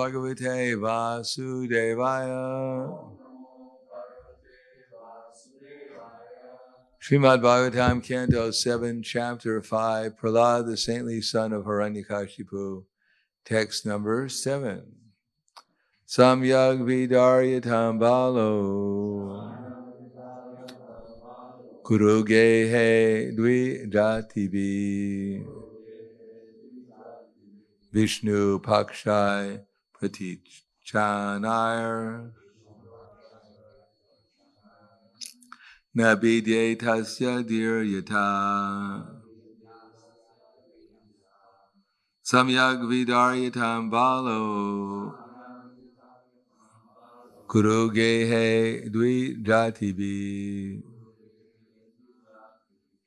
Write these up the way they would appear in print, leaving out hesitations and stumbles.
Bhagavate Vasudevaya. Srimad Bhagavatam, Canto 7, Chapter 5, Prahlad, the saintly son of Hiranyakashipu. Text number 7. Samyag Vidaryatam Balo Guru Gehe Dvi Jativi Vishnu Pakshai Pratichanayar Nabidye Tasya Diryata Samyag Vidaryatam Balo Guru Gehe Dvi Jativi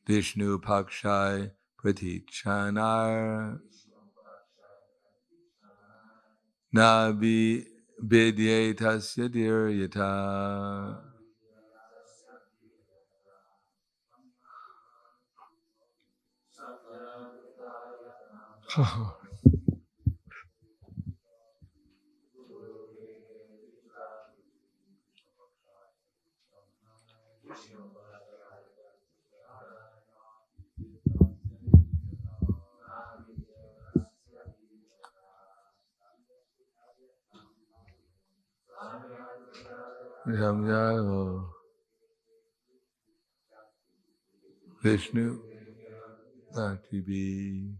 Vishnu Pakshai Pratichanayar Nabi Bidye Tasya Diryata. Vishnu Atibi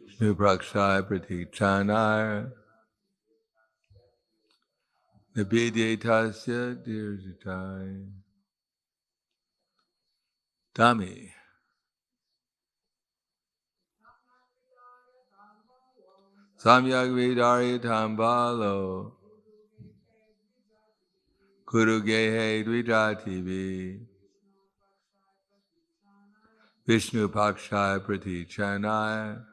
Vishnu Prakshai Pratichanayar Nabidye Tasya Dirjitai Dami. Samyag Vidaryatam Balo Guru Gehe Dvijativi Vishnu Pakshai Pratichanayar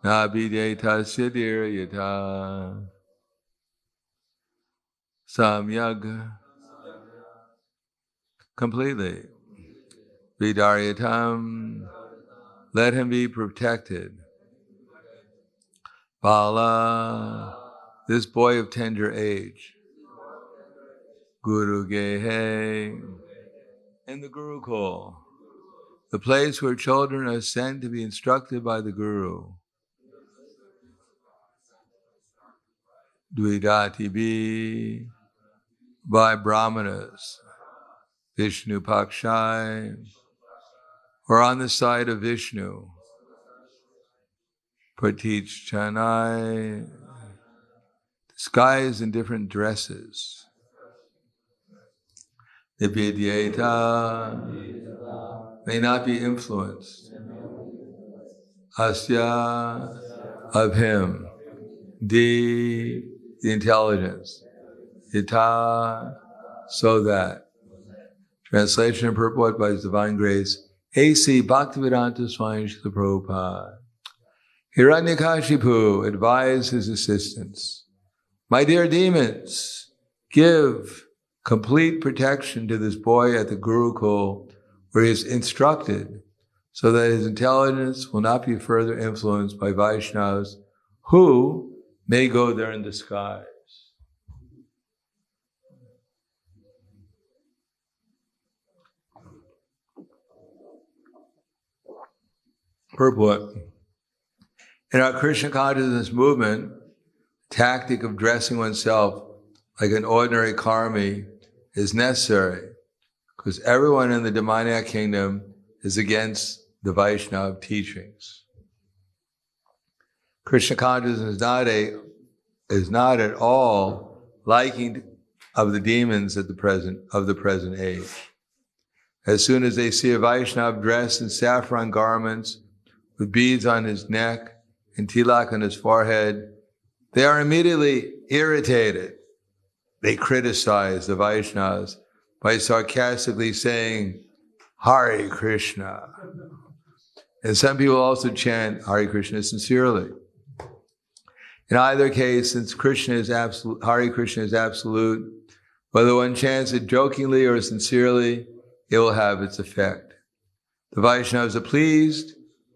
Nabidye Tasya Diryata. Samyag completely. Vidaryatam, let him be protected. Bala, this boy of tender age. Guru Gehe, in the Gurukul, the place where children are sent to be instructed by the Guru. Dvidatibi, by Brahmanas. Vishnu Pakshai, or on the side of Vishnu. Pratichanai, disguised in different dresses. Nipidyeta, may not be influenced. Asya, of him. The intelligence. Yata, so that. Translation and purport by His Divine Grace, A.C. Bhaktivedanta Swami Srila Prabhupada. Hiranyakashipu advised his assistants, my dear demons, give complete protection to this boy at the Gurukul where he is instructed so that his intelligence will not be further influenced by Vaishnavas who may go there in disguise. Purport. In our Krishna consciousness movement, the tactic of dressing oneself like an ordinary karmi is necessary because everyone in the demoniac kingdom is against the Vaishnava teachings. Krishna consciousness is not at all liking of the demons of the present age. As soon as they see a Vaishnava dressed in saffron garments, with beads on his neck and tilak on his forehead, they are immediately irritated. They criticize the Vaishnavas by sarcastically saying, Hare Krishna. And some people also chant Hare Krishna sincerely. In either case, since Krishna is absolute, Hare Krishna is absolute, whether one chants it jokingly or sincerely, it will have its effect. The Vaishnavas are pleased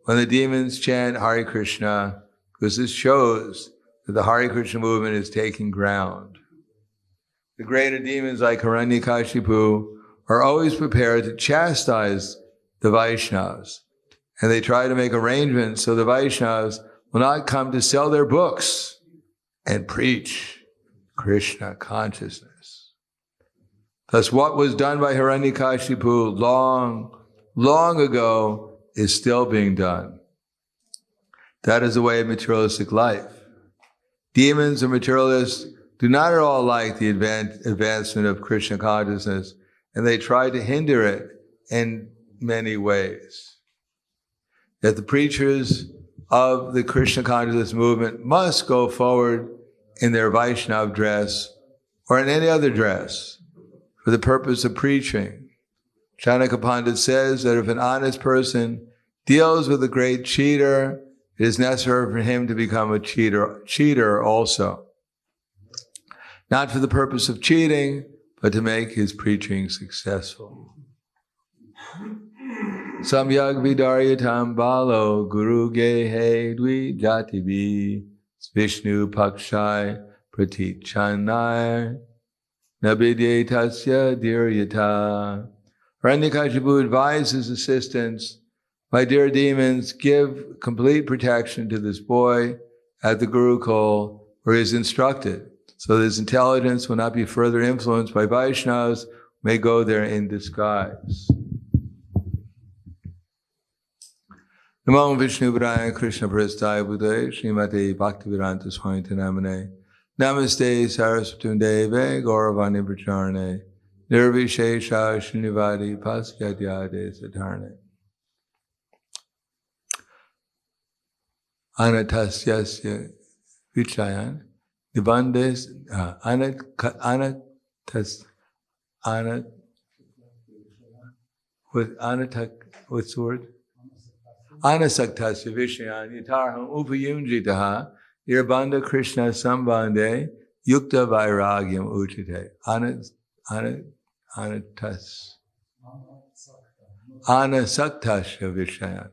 when the demons chant Hare Krishna, because this shows that the Hare Krishna movement is taking ground. The greater demons like Hiranyakashipu are always prepared to chastise the Vaishnavas. And they try to make arrangements so the Vaishnavas will not come to sell their books and preach Krishna consciousness. Thus, what was done by Hiranyakashipu long ago is still being done. That is the way of materialistic life. Demons and materialists do not at all like the advancement of Krishna consciousness, and they try to hinder it in many ways. That the preachers of the Krishna consciousness movement must go forward in their Vaishnava dress or in any other dress for the purpose of preaching. Chanakya Pandit says that if an honest person deals with a great cheater, it is necessary for him to become a cheater also. Not for the purpose of cheating, but to make his preaching successful. Samyak vidaryatam balo guru gehe dvi jatibi Vishnu pakshai pratichanai nabidyetasya diryata. Hiranyakashipu advised his assistants, my dear demons, give complete protection to this boy at the Gurukul where he is instructed, so that his intelligence will not be further influenced by Vaishnavas who may go there in disguise. Namo Vishnu Padaya Krishna Prasthaya Buddhaya Srimate Bhaktivedanta Swami Namane Namaste Saraswati Deve Gauravani Pracharane Nirvishesha Srinivadi Pasyadyade Satarne Anatasyasya Vichayan Nibandes what's the word? Anasaktasya Vishnayan Yatarham Upayunjitaha Irbanda Krishna Sambande Yukta Vairagyam Uchite. Anasaktasya Vishnayan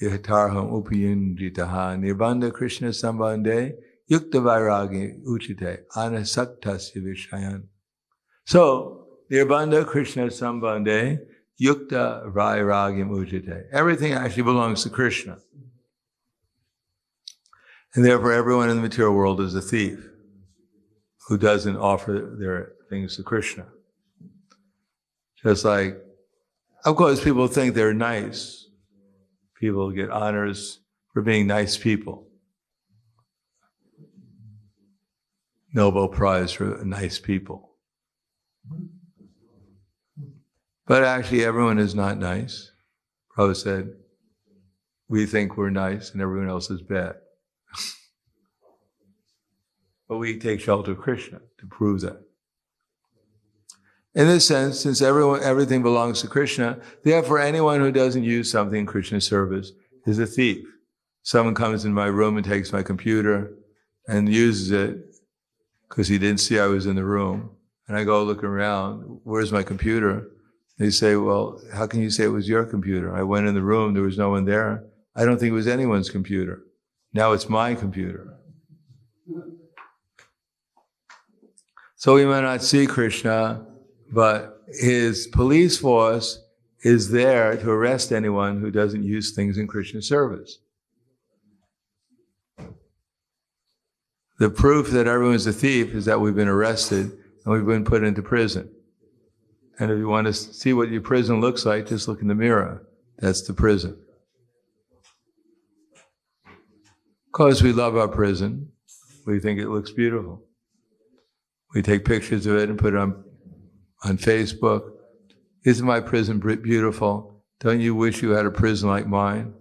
Yatarham Upayunjitaha Nirbanda Krishna Sambande Yukta Vairagyam Uchite. Anasaktasya Vishnayan. So, Nirbanda Krishna Sambande Yukta Vairagyam Ujite. Everything actually belongs to Krishna. And therefore everyone in the material world is a thief who doesn't offer their things to Krishna. Just like, of course, people think they're nice. People get honors for being nice people. Nobel Prize for nice people. But actually, everyone is not nice. Prabhupada said, we think we're nice and everyone else is bad. But we take shelter of Krishna to prove that. In this sense, since everything belongs to Krishna, therefore anyone who doesn't use something in Krishna's service is a thief. Someone comes in my room and takes my computer and uses it because he didn't see I was in the room. And I go look around, where's my computer? They say, well, how can you say it was your computer? I went in the room, there was no one there. I don't think it was anyone's computer. Now it's my computer. So we might not see Krishna, but his police force is there to arrest anyone who doesn't use things in Krishna's service. The proof that everyone's a thief is that we've been arrested and we've been put into prison. And if you want to see what your prison looks like, just look in the mirror. That's the prison. Because we love our prison, we think it looks beautiful. We take pictures of it and put it on Facebook. Isn't my prison beautiful? Don't you wish you had a prison like mine?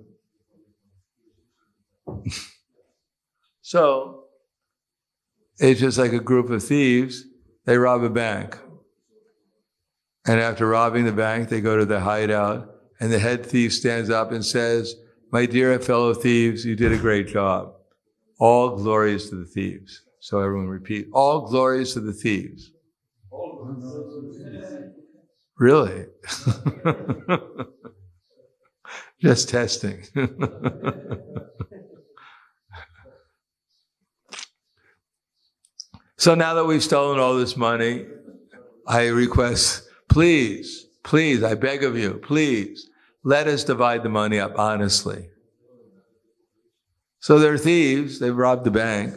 So, it's just like a group of thieves, they rob a bank. And after robbing the bank, they go to the hideout, and the head thief stands up and says, my dear fellow thieves, you did a great job. All glories to the thieves. So everyone repeat, all glories to the thieves. Really? Just testing. So now that we've stolen all this money, I request, please, I beg of you, please, let us divide the money up honestly. So they're thieves, they've robbed the bank,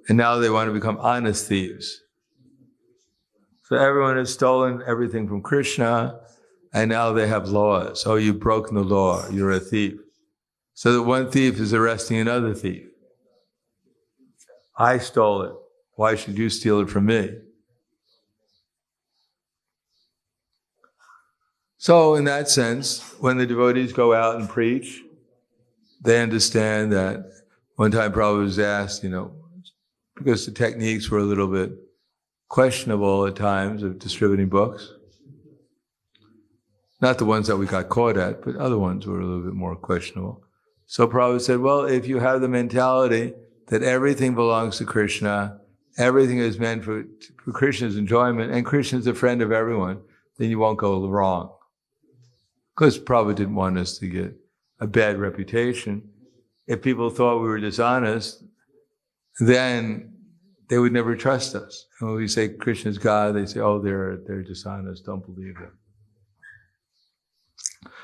and now they want to become honest thieves. So everyone has stolen everything from Krishna, and now they have laws. Oh, you've broken the law, you're a thief. So that one thief is arresting another thief. I stole it. Why should you steal it from me? So in that sense, when the devotees go out and preach, they understand that one time Prabhupada was asked, because the techniques were a little bit questionable at times of distributing books. Not the ones that we got caught at, but other ones were a little bit more questionable. So Prabhupada said, well, if you have the mentality that everything belongs to Krishna, everything is meant for Krishna's enjoyment, and Krishna's a friend of everyone, then you won't go wrong. Because Prabhupada didn't want us to get a bad reputation. If people thought we were dishonest, then they would never trust us. And when we say Krishna's God, they say, oh, they're dishonest, don't believe them.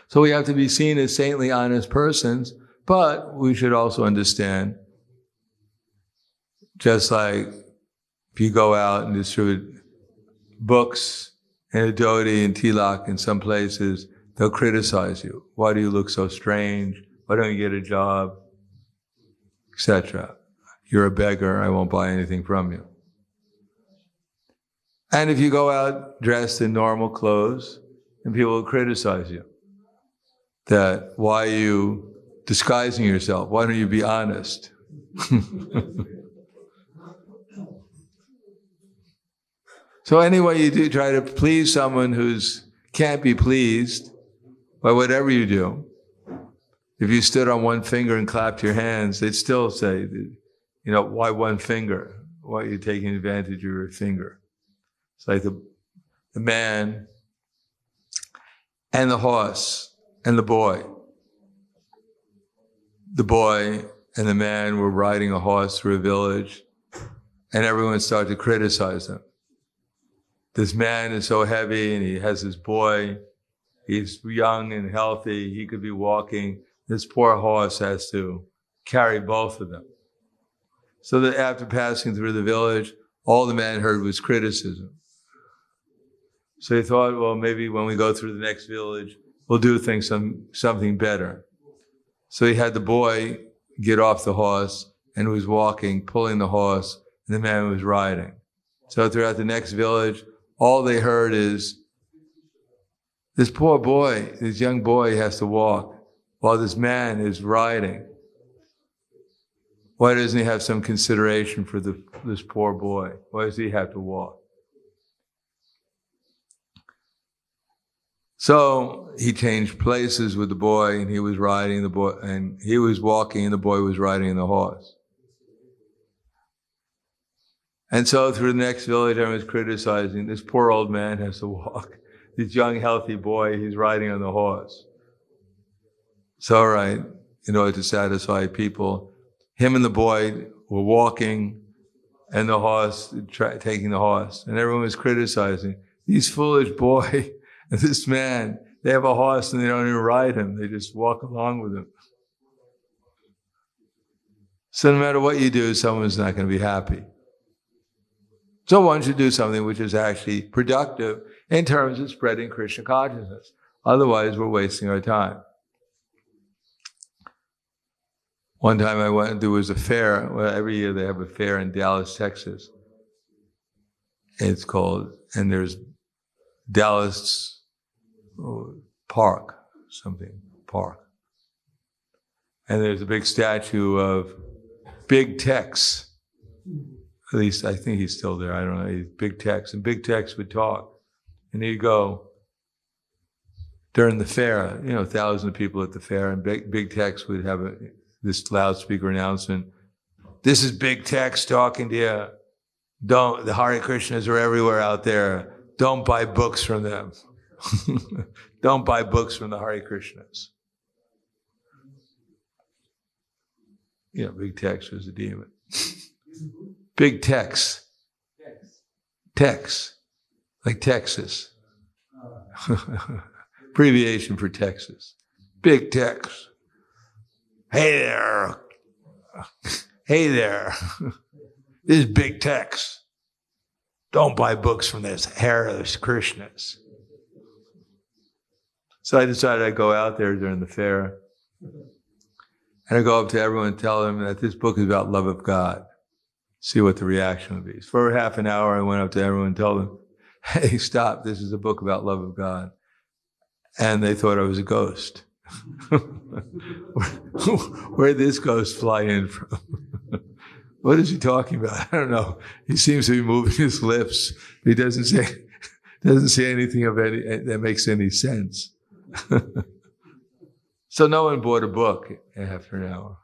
So we have to be seen as saintly, honest persons, but we should also understand, just like if you go out and distribute books and Adoti and Tilak in some places, they'll criticize you. Why do you look so strange? Why don't you get a job? Etc. You're a beggar, I won't buy anything from you. And if you go out dressed in normal clothes, then people will criticize you. That, why are you disguising yourself? Why don't you be honest? So anyway you do, try to please someone who's can't be pleased by whatever you do. If you stood on one finger and clapped your hands, they'd still say, why one finger? Why are you taking advantage of your finger? It's like the man and the horse and the boy. The boy and the man were riding a horse through a village, and everyone started to criticize them. This man is so heavy, and he has this boy. He's young and healthy. He could be walking. This poor horse has to carry both of them. So that after passing through the village, all the man heard was criticism. So he thought, well, maybe when we go through the next village, we'll do something better. So he had the boy get off the horse and was walking, pulling the horse, and the man was riding. So throughout the next village, all they heard is, this poor boy, this young boy has to walk while this man is riding. Why doesn't he have some consideration for this poor boy? Why does he have to walk? So he changed places with the boy, and he was riding the boy, and he was walking, and the boy was riding the horse. And so through the next village, everyone was criticizing, this poor old man has to walk. This young, healthy boy, he's riding on the horse. So, all right, in order to satisfy people, him and the boy were walking, and the horse, taking the horse. And everyone was criticizing, these foolish boy and this man, they have a horse and they don't even ride him. They just walk along with him. So no matter what you do, someone's not going to be happy. So one should do something which is actually productive in terms of spreading Krishna consciousness. Otherwise, we're wasting our time. One time I went, there was a fair, well, every year they have a fair in Dallas, Texas. It's called, and there's Dallas Park. And there's a big statue of Big Tex. At least I think he's still there. I don't know. He's Big Tex. And Big Tex would talk. And he'd go during the fair, thousands of people at the fair, and Big Tex would have this loudspeaker announcement. This is Big Tex talking to you. The Hare Krishnas are everywhere out there. Don't buy books from them. Don't buy books from the Hare Krishnas. Big Tex was a demon. Big Tex. Tex. Like Texas. Abbreviation for Texas. Big Tex. Hey there. Hey there. This is Big Tex. Don't buy books from this hairless Krishnas. So I decided I'd go out there during the fair. And I go up to everyone and tell them that this book is about love of God. See what the reaction would be. For half an hour, I went up to everyone and told them, hey, stop, this is a book about love of God. And they thought I was a ghost. Where'd this ghost fly in from? What is he talking about? I don't know. He seems to be moving his lips. He doesn't say anything of any that makes any sense. So no one bought a book after an hour.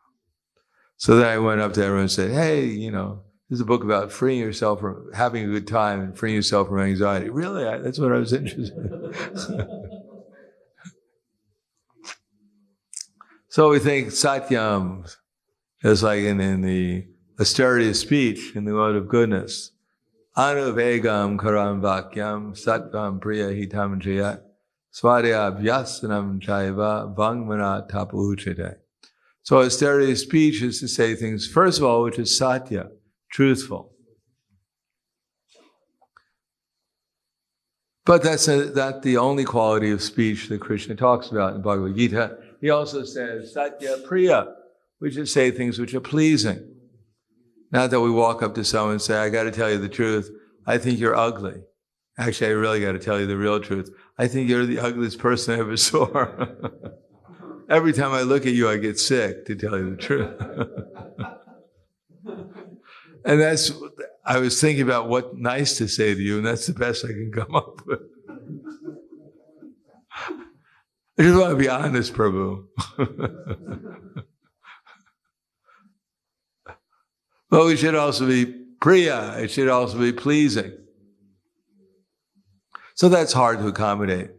So then I went up to everyone and said, hey, this is a book about freeing yourself from having a good time and freeing yourself from anxiety. Really? That's what I was interested in. So we think satyam is like in the austerity of speech, in the mode of goodness. Anuvegam karam vakyam sattvam priya hitam jayat swadhyaya vyasanam chaiva vangmana tapuchite. So austerity of speech is to say things, first of all, which is satya, truthful. But that's not the only quality of speech that Krishna talks about in Bhagavad Gita. He also says satya priya, which is say things which are pleasing. Not that we walk up to someone and say, I got to tell you the truth, I think you're ugly. Actually, I really got to tell you the real truth. I think you're the ugliest person I ever saw. Every time I look at you, I get sick, to tell you the truth. And I was thinking about what nice to say to you, and that's the best I can come up with. I just want to be honest, Prabhu. But we should also be priya. It should also be pleasing. So that's hard to accommodate.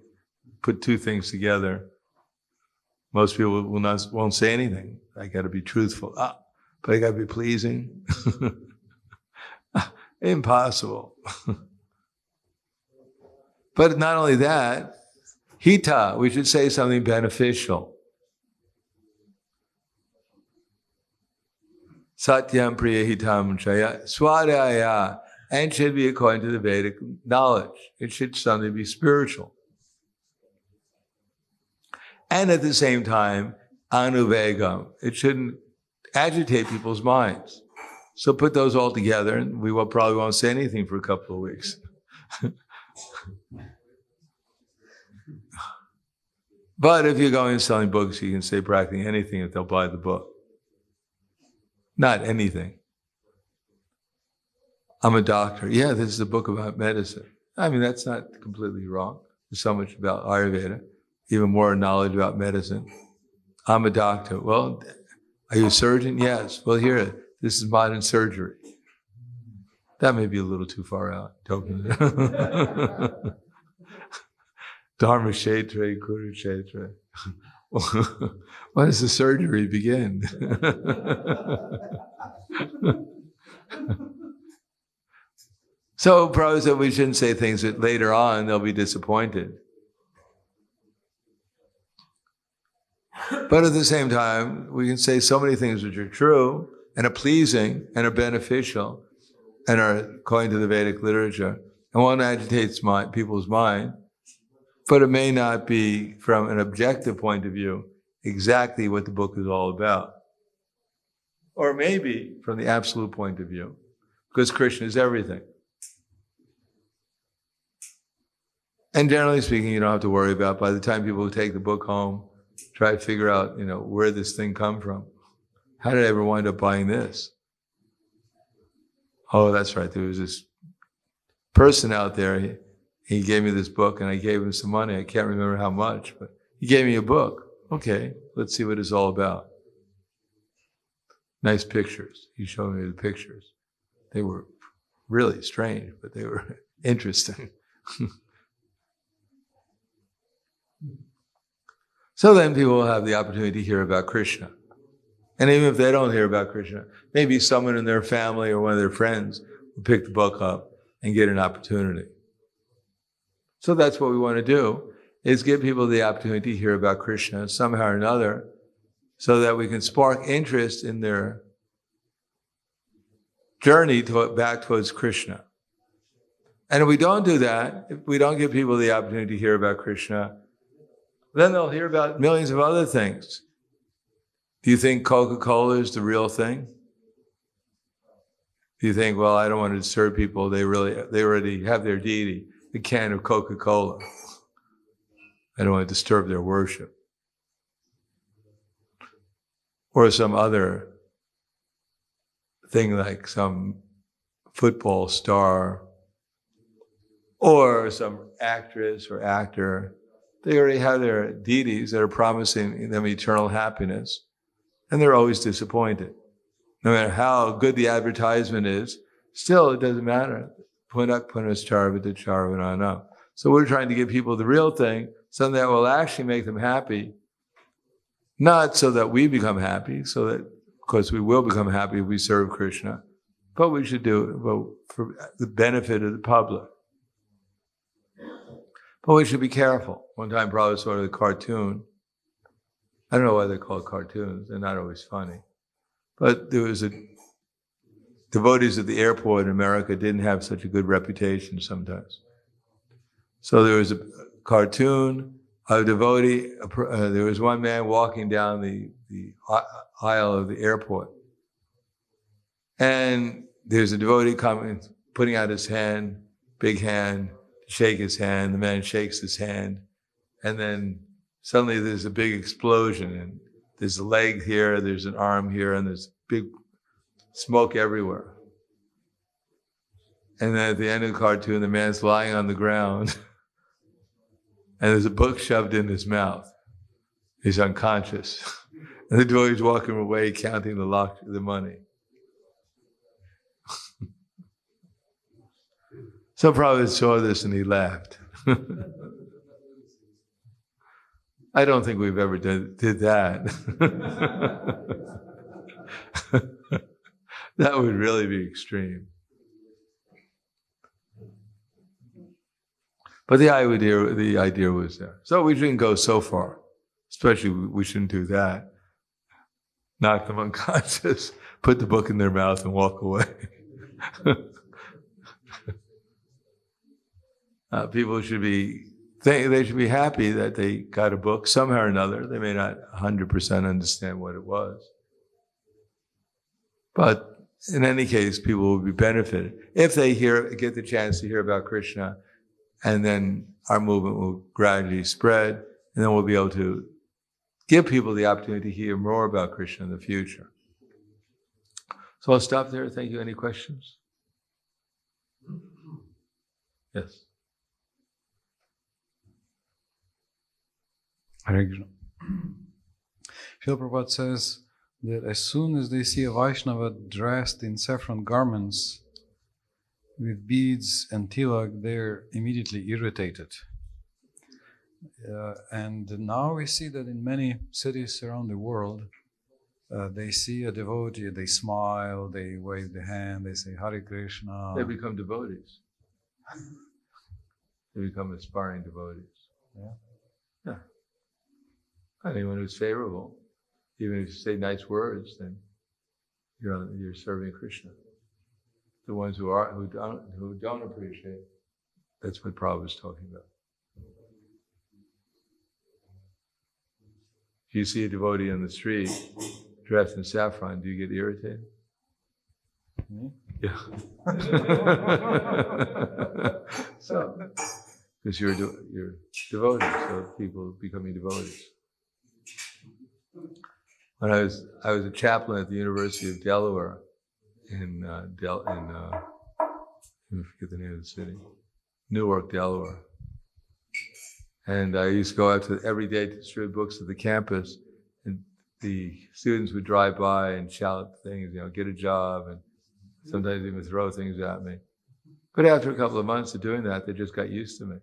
Put two things together. Most people won't say anything. I got to be truthful. But I got to be pleasing. Impossible. But not only that, hita, we should say something beneficial. Satyam priya hitam chaya swadhyaya, and should be according to the Vedic knowledge. It should suddenly be spiritual. And at the same time, anuvegam. It shouldn't agitate people's minds. So put those all together, and we probably won't say anything for a couple of weeks. But if you're going and selling books, you can say practically anything if they'll buy the book. Not anything. I'm a doctor. Yeah, this is a book about medicine. I mean, that's not completely wrong. There's so much about Ayurveda, even more knowledge about medicine. I'm a doctor. Well, are you a surgeon? Yes. Well, here, this is modern surgery. That may be a little too far out. Dharma Kshetra, Kuru Kshetra. When does the surgery begin? So Prabhupada said we shouldn't say things that later on they'll be disappointed. But at the same time, we can say so many things which are true and are pleasing and are beneficial and are according to the Vedic literature. And one agitates people's mind, but it may not be from an objective point of view exactly what the book is all about. Or maybe from the absolute point of view, because Krishna is everything. And generally speaking, you don't have to worry about, by the time people take the book home, try to figure out, where this thing come from. How did I ever wind up buying this? Oh, that's right. There was this person out there. He gave me this book and I gave him some money. I can't remember how much, but he gave me a book. Okay, let's see what it's all about. Nice pictures. He showed me the pictures. They were really strange, but they were interesting. So then people will have the opportunity to hear about Krishna. And even if they don't hear about Krishna, maybe someone in their family or one of their friends will pick the book up and get an opportunity. So that's what we want to do, is give people the opportunity to hear about Krishna somehow or another, so that we can spark interest in their journey back towards Krishna. And if we don't do that, if we don't give people the opportunity to hear about Krishna, then they'll hear about millions of other things. Do you think Coca-Cola is the real thing? Do you think, well, I don't want to disturb people, they already have their deity, a can of Coca-Cola. I don't want to disturb their worship. Or some other thing like some football star or some actress or actor. They already have their deities that are promising them eternal happiness, and they're always disappointed. No matter how good the advertisement is, still it doesn't matter. Punak punas charvita charvanana. So we're trying to give people the real thing, something that will actually make them happy. Not so that we become happy, so that, of course, we will become happy if we serve Krishna, but we should do it for the benefit of the public. But we should be careful. One time, Prabhupada saw a cartoon. I don't know why they're called cartoons. They're not always funny. But there was devotees at the airport in America didn't have such a good reputation sometimes. So there was a cartoon, a devotee, there was one man walking down the aisle of the airport. And there's a devotee coming, putting out his hand, big hand, to shake his hand. The man shakes his hand. And then suddenly there's a big explosion. And there's a leg here, there's an arm here, and there's big smoke everywhere. And then at the end of the cartoon, the man's lying on the ground. And there's a book shoved in his mouth. He's unconscious. And the devotee's walking away counting the money. So Prabhupada saw this and he laughed. I don't think we've ever did that. That would really be extreme. But the idea was there. So we shouldn't go so far. Especially we shouldn't do that. Knock them unconscious, put the book in their mouth and walk away. People should be happy that they got a book somehow or another. They may not 100% understand what it was. But in any case, people will be benefited if they get the chance to hear about Krishna. And then our movement will gradually spread, and then we'll be able to give people the opportunity to hear more about Krishna in the future. So I'll stop there. Thank you. Any questions? Yes. Hare Krishna. Srila Prabhupada says that as soon as they see a Vaishnava dressed in saffron garments, with beads and tilak, they're immediately irritated. And now we see that in many cities around the world, they see a devotee, they smile, they wave the hand, they say Hare Krishna. They become devotees. They become aspiring devotees. Yeah. Anyone who's favorable, even if you say nice words, then you're serving Krishna. The ones who don't appreciate, that's what Prabhupada is talking about. If you see a devotee on the street dressed in saffron, do you get irritated? Yeah. So, because you're devoted, so people becoming devotees. When I was a chaplain at the University of Delaware, I forget the name of the city, Newark, Delaware. And I used to go out every day to distribute books to the campus, and the students would drive by and shout things, get a job, and sometimes even throw things at me. But after a couple of months of doing that, they just got used to me.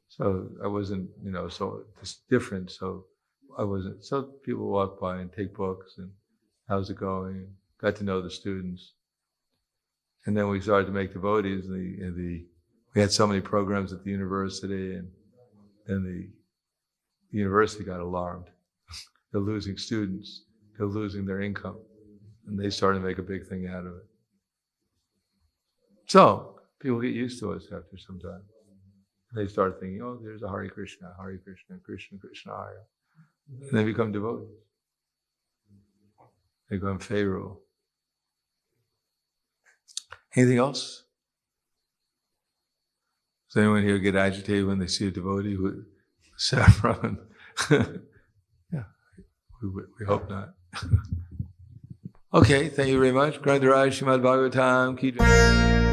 So I wasn't, so just different. So I wasn't. So people walk by and take books, and how's it going? Got to know the students. And then we started to make devotees. We had so many programs at the university, and then the university got alarmed. They're losing students. They're losing their income. And they started to make a big thing out of it. So, people get used to us after some time. They start thinking, oh, there's a Hare Krishna, Krishna Krishna, Hare. And they become devotees. They become favorable. Anything else? Does anyone here get agitated when they see a devotee with saffron? Yeah, we hope not. Okay, thank you very much. Grantaraj Srimad Bhagavatam Ki Jai.